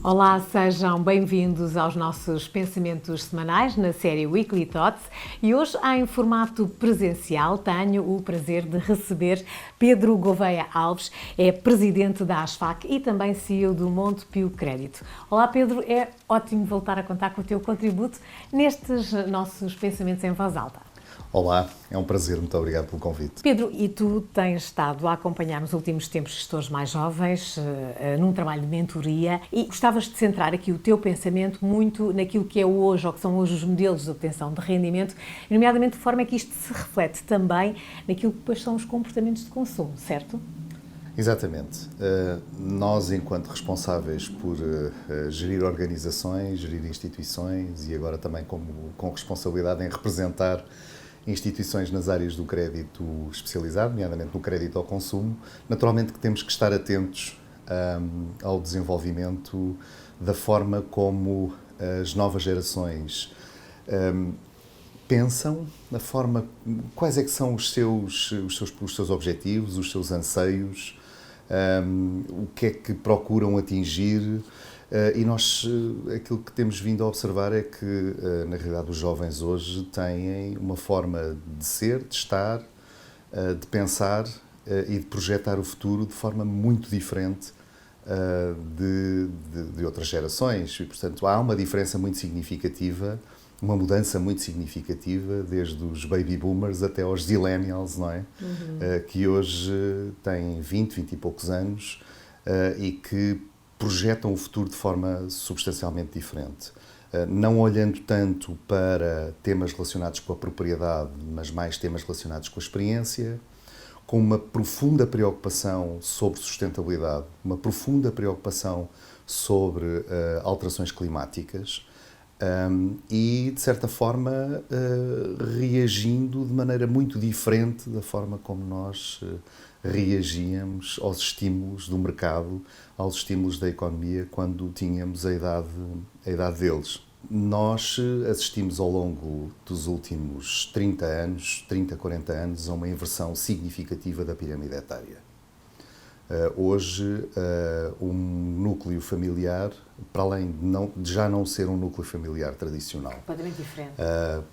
Olá, sejam bem-vindos aos nossos pensamentos semanais na série Weekly Thoughts e hoje, em formato presencial, tenho o prazer de receber Pedro Gouveia Alves, é presidente da ASFAC e também CEO do Montepio Crédito. Olá Pedro, é ótimo voltar a contar com o teu contributo nestes nossos pensamentos em voz alta. Olá, é um prazer, muito obrigado pelo convite. Pedro, e tu tens estado a acompanhar nos últimos tempos gestores mais jovens, num trabalho de mentoria, e gostavas de centrar aqui o teu pensamento muito naquilo que é hoje, ou que são hoje os modelos de obtenção de rendimento, nomeadamente de forma é que isto se reflete também naquilo que depois são os comportamentos de consumo, certo? Exatamente. Nós, enquanto responsáveis por gerir organizações, gerir instituições e agora também com responsabilidade em representar instituições nas áreas do crédito especializado, nomeadamente no crédito ao consumo, naturalmente que temos que estar atentos ao desenvolvimento da forma como as novas gerações pensam, na forma, quais é que são os seus objetivos, os seus anseios, o que é que procuram atingir. E nós, aquilo que temos vindo a observar é que, na realidade, os jovens hoje têm uma forma de ser, de estar, de pensar e de projetar o futuro de forma muito diferente de outras gerações. E, portanto, há uma diferença muito significativa, uma mudança muito significativa, desde os baby boomers até aos zillennials, não é? Que hoje têm 20 e poucos anos e que projetam o futuro de forma substancialmente diferente. Não olhando tanto para temas relacionados com a propriedade, mas mais temas relacionados com a experiência, com uma profunda preocupação sobre sustentabilidade, uma profunda preocupação sobre alterações climáticas e, de certa forma, reagindo de maneira muito diferente da forma como nós reagíamos aos estímulos do mercado, aos estímulos da economia, quando tínhamos a idade deles. Nós assistimos ao longo dos últimos 30, 40 anos, a uma inversão significativa da pirâmide etária. Hoje, um núcleo familiar, para além de já não ser um núcleo familiar tradicional, completamente diferente,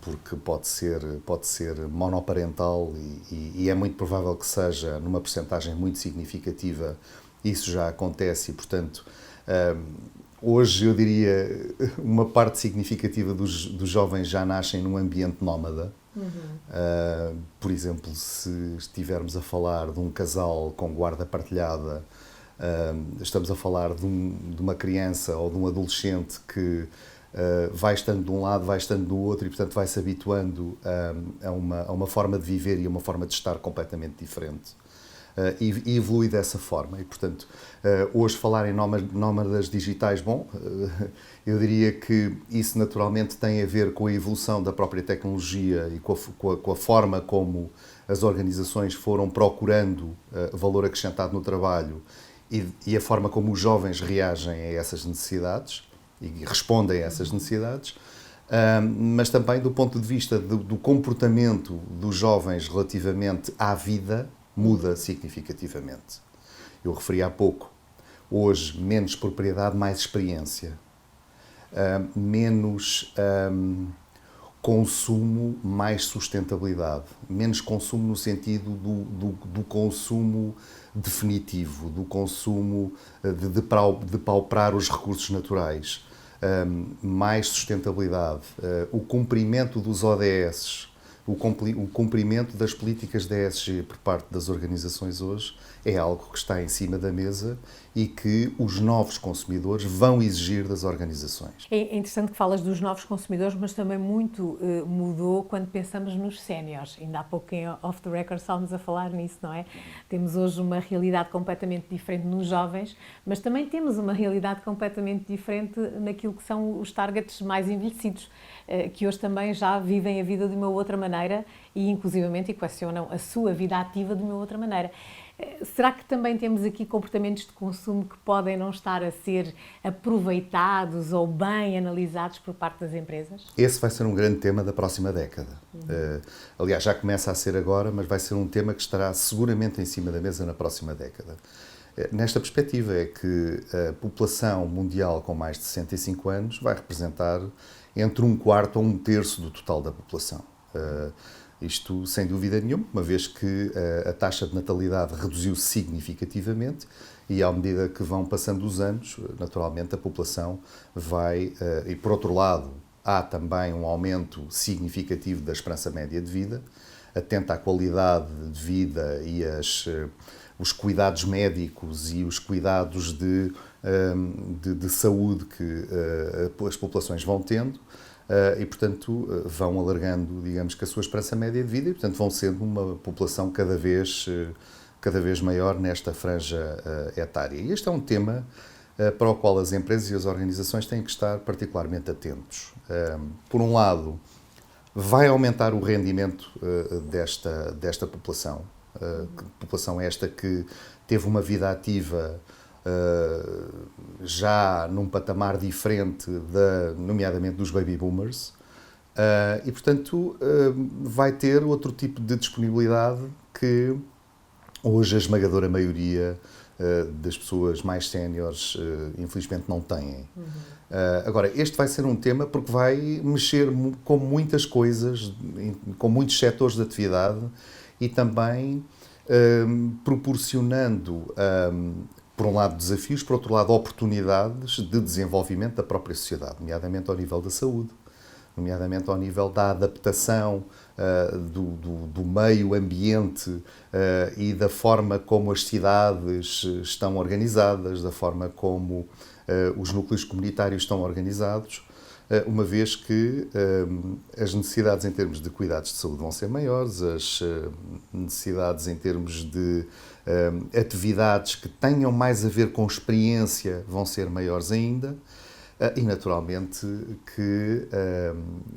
porque pode ser monoparental e é muito provável que seja numa percentagem muito significativa, isso já acontece e, portanto, hoje eu diria uma parte significativa dos jovens já nascem num ambiente nómada. Por exemplo, se estivermos a falar de um casal com guarda partilhada, estamos a falar de uma criança ou de um adolescente que vai estando de um lado, vai estando do outro e, portanto, vai se habituando a uma forma de viver e a uma forma de estar completamente diferente. E evolui dessa forma. E, portanto, hoje falar em nómadas digitais, bom, eu diria que isso naturalmente tem a ver com a evolução da própria tecnologia e com a forma como as organizações foram procurando valor acrescentado no trabalho e a forma como os jovens reagem a essas necessidades e respondem a essas necessidades. Mas também do ponto de vista do comportamento dos jovens relativamente à vida, muda significativamente. Eu referi há pouco, hoje menos propriedade, mais experiência, menos consumo, mais sustentabilidade, menos consumo no sentido do consumo definitivo, do consumo de pauperar os recursos naturais, mais sustentabilidade, o cumprimento dos ODS, o cumprimento das políticas da ESG por parte das organizações hoje é algo que está em cima da mesa e que os novos consumidores vão exigir das organizações. É interessante que falas dos novos consumidores, mas também muito mudou quando pensamos nos séniores. Ainda há pouco em Off the Record estávamos a falar nisso, não é? Temos hoje uma realidade completamente diferente nos jovens, mas também temos uma realidade completamente diferente naquilo que são os targets mais envelhecidos, que hoje também já vivem a vida de uma outra maneira e inclusivamente equacionam a sua vida ativa de uma outra maneira. Será que também temos aqui comportamentos de consumo que podem não estar a ser aproveitados ou bem analisados por parte das empresas? Esse vai ser um grande tema da próxima década. Aliás, já começa a ser agora, mas vai ser um tema que estará seguramente em cima da mesa na próxima década. nesta perspectiva, é que a população mundial com mais de 65 anos vai representar entre 1/4 ou 1/3 do total da população. Isto sem dúvida nenhuma, uma vez que a taxa de natalidade reduziu significativamente e, à medida que vão passando os anos, naturalmente a população vai... E, por outro lado, há também um aumento significativo da esperança média de vida, atenta à qualidade de vida e os cuidados médicos e os cuidados de saúde que as populações vão tendo. E, portanto, vão alargando, digamos que, a sua esperança média de vida e, portanto, vão sendo uma população cada vez maior nesta franja etária. E este é um tema para o qual as empresas e as organizações têm que estar particularmente atentos. Por um lado, vai aumentar o rendimento desta população, população esta que teve uma vida ativa já num patamar diferente, nomeadamente dos baby boomers, e, portanto, vai ter outro tipo de disponibilidade que hoje a esmagadora maioria das pessoas mais séniores, infelizmente, não têm. Agora, este vai ser um tema porque vai mexer com muitas coisas, com muitos setores de atividade e também proporcionando, por um lado, desafios, por outro lado, oportunidades de desenvolvimento da própria sociedade, nomeadamente ao nível da saúde, nomeadamente ao nível da adaptação do meio ambiente e da forma como as cidades estão organizadas, da forma como os núcleos comunitários estão organizados, uma vez que as necessidades em termos de cuidados de saúde vão ser maiores, as necessidades em termos de atividades que tenham mais a ver com experiência vão ser maiores ainda. E, naturalmente, que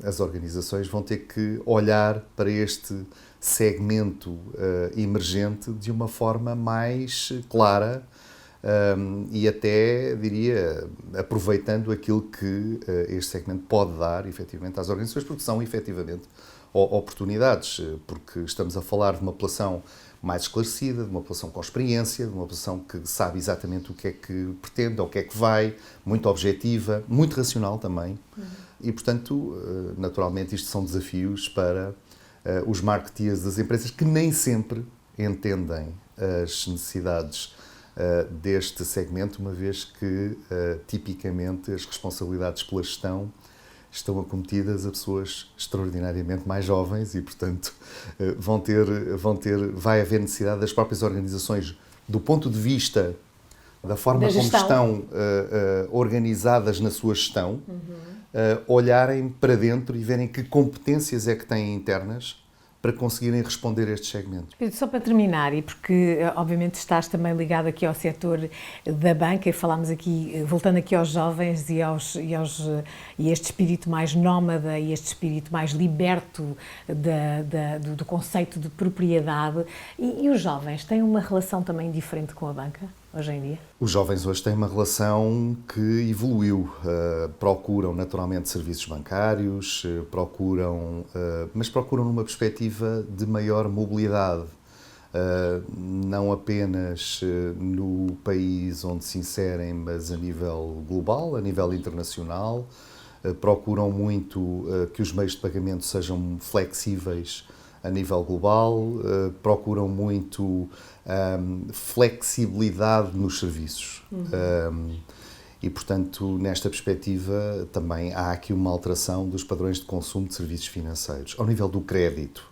as organizações vão ter que olhar para este segmento emergente de uma forma mais clara e até, diria, aproveitando aquilo que este segmento pode dar, efetivamente, às organizações, porque são, efetivamente, oportunidades, porque estamos a falar de uma população mais esclarecida, de uma população com experiência, de uma população que sabe exatamente o que é que pretende, ou o que é que vai, muito objetiva, muito racional também. E, portanto, naturalmente, isto são desafios para os marketeers das empresas que nem sempre entendem as necessidades deste segmento, uma vez que, tipicamente, as responsabilidades pela gestão estão acometidas a pessoas extraordinariamente mais jovens e, portanto, vai haver necessidade das próprias organizações, do ponto de vista da forma como estão organizadas na sua gestão, olharem para dentro e verem que competências é que têm internas para conseguirem responder a estes segmentos. Pedro, só para terminar, e porque obviamente estás também ligado aqui ao setor da banca, e falámos aqui, voltando aqui aos jovens e este espírito mais nómada e este espírito mais liberto do conceito de propriedade, e os jovens têm uma relação também diferente com a banca hoje em dia? Os jovens hoje têm uma relação que evoluiu. Procuram naturalmente serviços bancários, mas procuram numa perspectiva de maior mobilidade. Não apenas no país onde se inserem, mas a nível global, a nível internacional. Procuram muito que os meios de pagamento sejam flexíveis a nível global, procuram muito flexibilidade nos serviços. E, portanto, nesta perspectiva, também há aqui uma alteração dos padrões de consumo de serviços financeiros. Ao nível do crédito,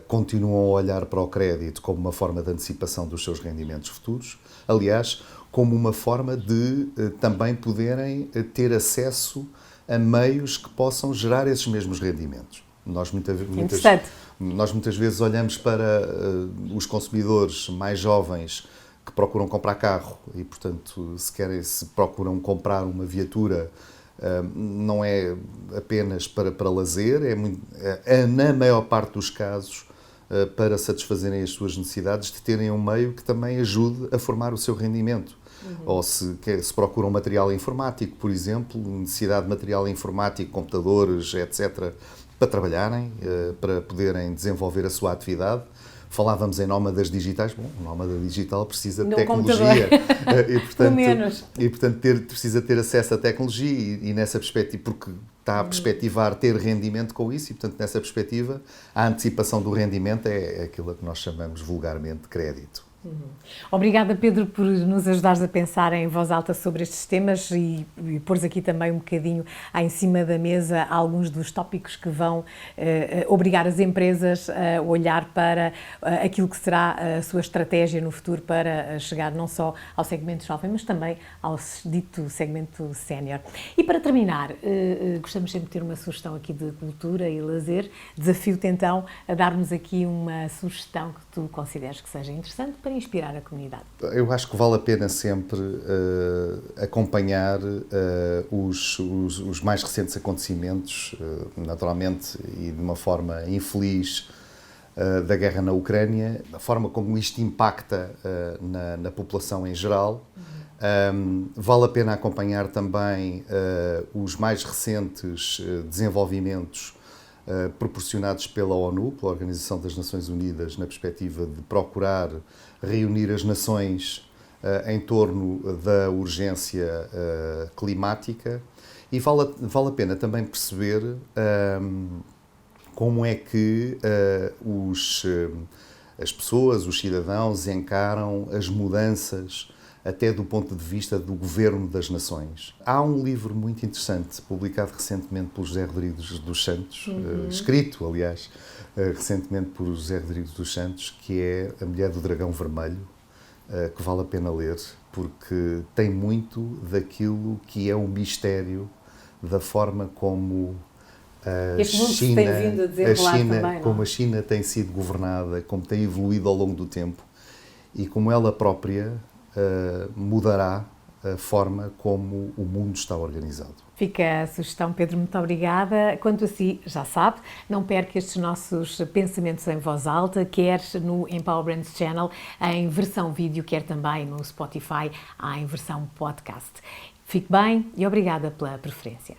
continuam a olhar para o crédito como uma forma de antecipação dos seus rendimentos futuros, aliás, como uma forma de também poderem ter acesso a meios que possam gerar esses mesmos rendimentos. Nós muitas vezes olhamos para os consumidores mais jovens que procuram comprar carro e, portanto, se procuram comprar uma viatura, não é apenas para lazer, na maior parte dos casos, para satisfazerem as suas necessidades, de terem um meio que também ajude a formar o seu rendimento. Ou se procuram material informático, por exemplo, necessidade de material informático, computadores, etc., para trabalharem, para poderem desenvolver a sua atividade, falávamos em nómadas digitais. Bom, o nómada digital precisa de No tecnologia e, portanto, precisa ter acesso à tecnologia e nessa perspectiva, porque está a perspectivar ter rendimento com isso e, portanto, nessa perspectiva, a antecipação do rendimento é aquilo que nós chamamos vulgarmente de crédito. Obrigada, Pedro, por nos ajudares a pensar em voz alta sobre estes temas e pôres aqui também um bocadinho em cima da mesa alguns dos tópicos que vão obrigar as empresas a olhar para aquilo que será a sua estratégia no futuro para chegar não só ao segmento jovem, mas também ao dito segmento sénior. E para terminar, gostamos sempre de ter uma sugestão aqui de cultura e lazer. Desafio-te então a dar-nos aqui uma sugestão que tu consideres que seja interessante para inspirar a comunidade. Eu acho que vale a pena sempre acompanhar os mais recentes acontecimentos, naturalmente, e de uma forma infeliz, da guerra na Ucrânia, a forma como isto impacta na população em geral. Vale a pena acompanhar também os mais recentes desenvolvimentos proporcionados pela ONU, pela Organização das Nações Unidas, na perspectiva de procurar reunir as nações em torno da urgência climática, e vale a pena também perceber como é que as pessoas, os cidadãos, encaram as mudanças até do ponto de vista do governo das nações. Há um livro muito interessante, publicado recentemente por José Rodrigues dos Santos, escrito, aliás, recentemente por José Rodrigues dos Santos, que é A Mulher do Dragão Vermelho, que vale a pena ler, porque tem muito daquilo que é o mistério da forma como a China tem sido governada, como tem evoluído ao longo do tempo e como ela própria mudará a forma como o mundo está organizado. Fica a sugestão, Pedro, muito obrigada. Quanto a si, já sabe, não perca estes nossos pensamentos em voz alta, quer no Empower Brands Channel em versão vídeo, quer também no Spotify em versão podcast. Fique bem e obrigada pela preferência.